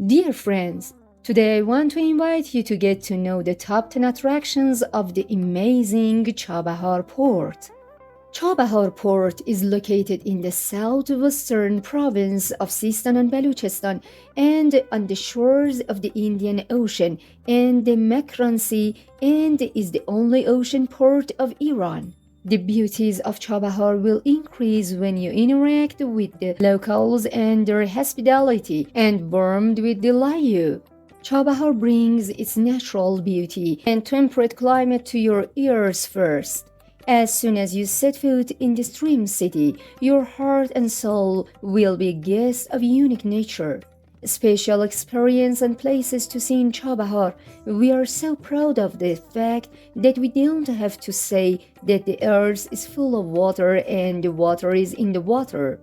Dear friends, today I want to invite you to get to know the top 10 attractions of the amazing Chabahar Port. Chabahar Port is located in the southwestern province of Sistan and Baluchestan and on the shores of the Indian Ocean and the Makran Sea, and is the only ocean port of Iran. The beauties of Chabahar will increase when you interact with the locals and their hospitality and warmed will delight you. Chabahar brings its natural beauty and temperate climate to your ears first. As soon as you set foot in this dream city, your heart and soul will be guests of unique nature. Special experience and places to see in Chabahar. We are so proud of the fact that we don't have to say that the earth is full of water and the water is in the water.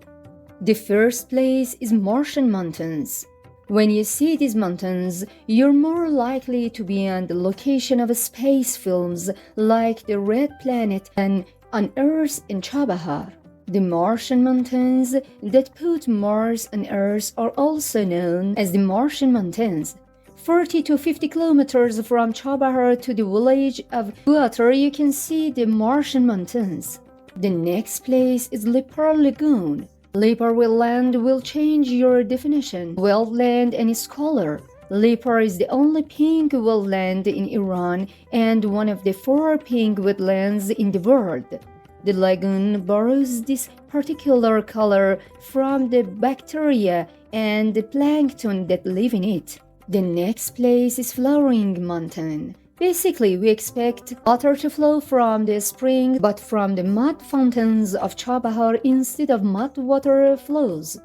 The first place is Martian Mountains. When you see these mountains, you're more likely to be on the location of space films like The Red Planet than on Earth in Chabahar. The Martian Mountains that put Mars on Earth are also known as the Martian Mountains. 40 to 50 kilometers from Chabahar to the village of Guatar, you can see the Martian Mountains. The next place is Lepar Lagoon. Lepar wetland will change your definition. Wetland and its color. Lepar is the only pink wetland in Iran and one of the 4 pink wetlands in the world. The lagoon borrows this particular color from the bacteria and the plankton that live in it. The next place is Flowering Mountain. Basically, we expect water to flow from the spring, but from the mud fountains of Chabahar instead of mud water flows.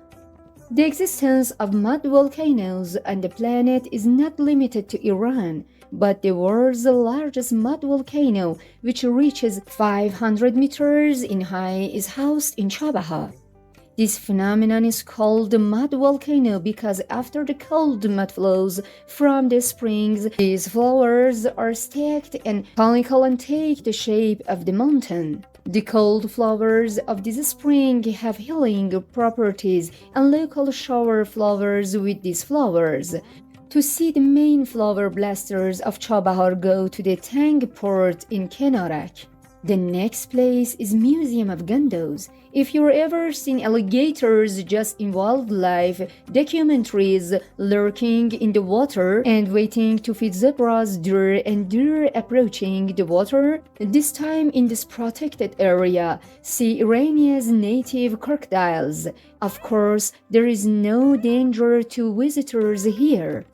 The existence of mud volcanoes on the planet is not limited to Iran, but the world's largest mud volcano, which reaches 500 meters in height, is housed in Chabahar. This phenomenon is called the mud volcano because after the cold mud flows from the springs, these flowers are stacked and conical and take the shape of the mountain. The cold flowers of this spring have healing properties, and local shower flowers with these flowers. To see the main flower blasters of Chabahar, go to the Tang Port in Kenarak. The next place is Museum of Gondos. If you've ever seen alligators just in wildlife documentaries lurking in the water and waiting to feed zebras, deer, and deer approaching the water, this time in this protected area, see Iranian's native crocodiles. Of course, there is no danger to visitors here.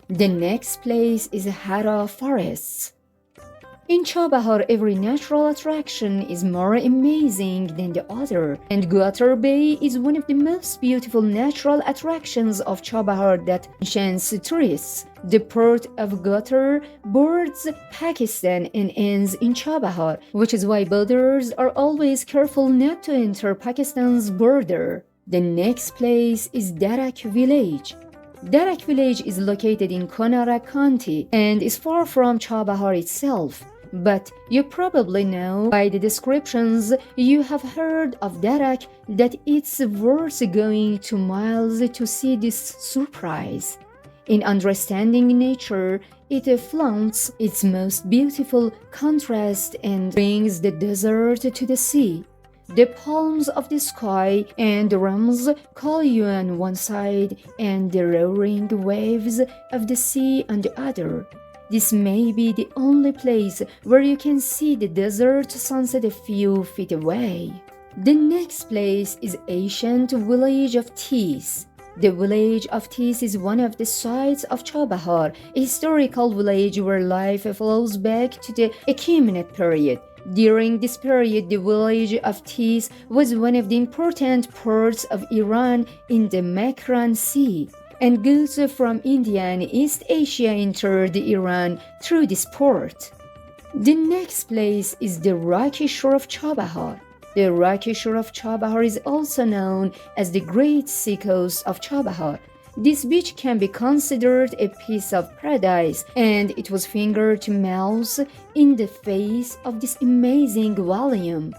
The next place is Hara Forests. In Chabahar, every natural attraction is more amazing than the other, and Guatar Bay is one of the most beautiful natural attractions of Chabahar that enchants tourists. The port of Guatar borders Pakistan and ends in Chabahar, which is why boarders are always careful not to enter Pakistan's border. The next place is Darak Village. Darak Village is located in Konark County and is far from Chabahar itself. But you probably know by the descriptions you have heard of Darak that it's worth going 2 miles to see this surprise. In understanding nature, it flaunts its most beautiful contrast and brings the desert to the sea. The palms of the sky and the rams call you on one side and the roaring waves of the sea on the other. This may be the only place where you can see the desert sunset a few feet away. The next place is ancient village of Tis. The village of Tis is one of the sites of Chabahar, a historical village where life flows back to the Achaemenid period. During this period, the village of Tis was one of the important ports of Iran in the Makran Sea, and goods from India and East Asia entered Iran through this port. The next place is the rocky shore of Chabahar. The rocky shore of Chabahar is also known as the Great Seacoast of Chabahar. This beach can be considered a piece of paradise, and it was finger to mouth in the face of this amazing volume.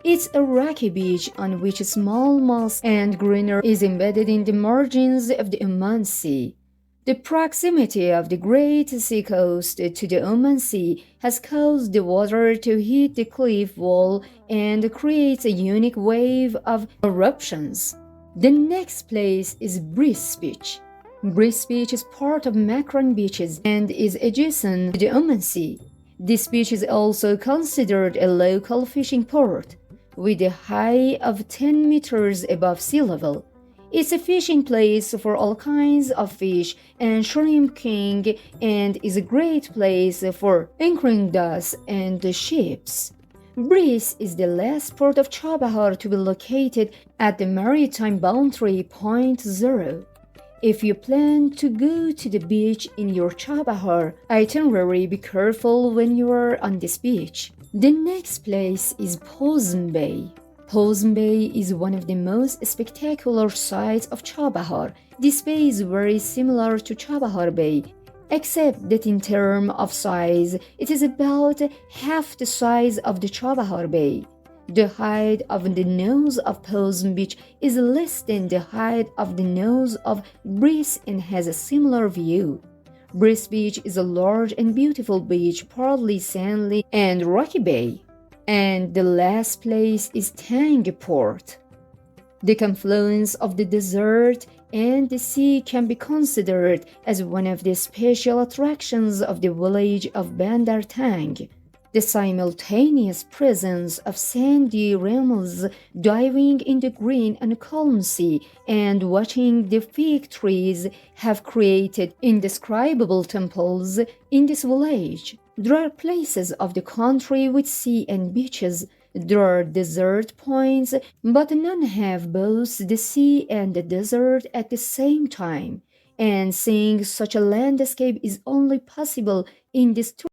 It's a rocky beach on which small moss and greenery is embedded in the margins of the Oman Sea. The proximity of the Great Seacoast to the Oman Sea has caused the water to hit the cliff wall and creates a unique wave of eruptions. The next place is Brice Beach. Brice Beach is part of Makran beaches and is adjacent to the Oman Sea. This beach is also considered a local fishing port, with a height of 10 meters above sea level. It's a fishing place for all kinds of fish and shrimp king and is a great place for anchoring docks and ships. Brice is the last port of Chabahar to be located at the maritime boundary point zero. If you plan to go to the beach in your Chabahar itinerary, be careful when you are on this beach. The next place is Pozum Bay. Pozum Bay is one of the most spectacular sights of Chabahar. This bay is very similar to Chabahar Bay, except that in terms of size, it is about half the size of the Chabahar Bay. The height of the nose of Pozum Beach is less than the height of the nose of Brice and has a similar view. Brice Beach is a large and beautiful beach, partly sandy and rocky bay. And the last place is Tang Port. The confluence of the desert and the sea can be considered as one of the special attractions of the village of Bandar Tang. The simultaneous presence of sandy realms diving in the green and calm sea and watching the fig trees have created indescribable temples in this village. There are places of the country with sea and beaches. There are desert points, but none have both the sea and the desert at the same time. And seeing such a landscape is only possible in this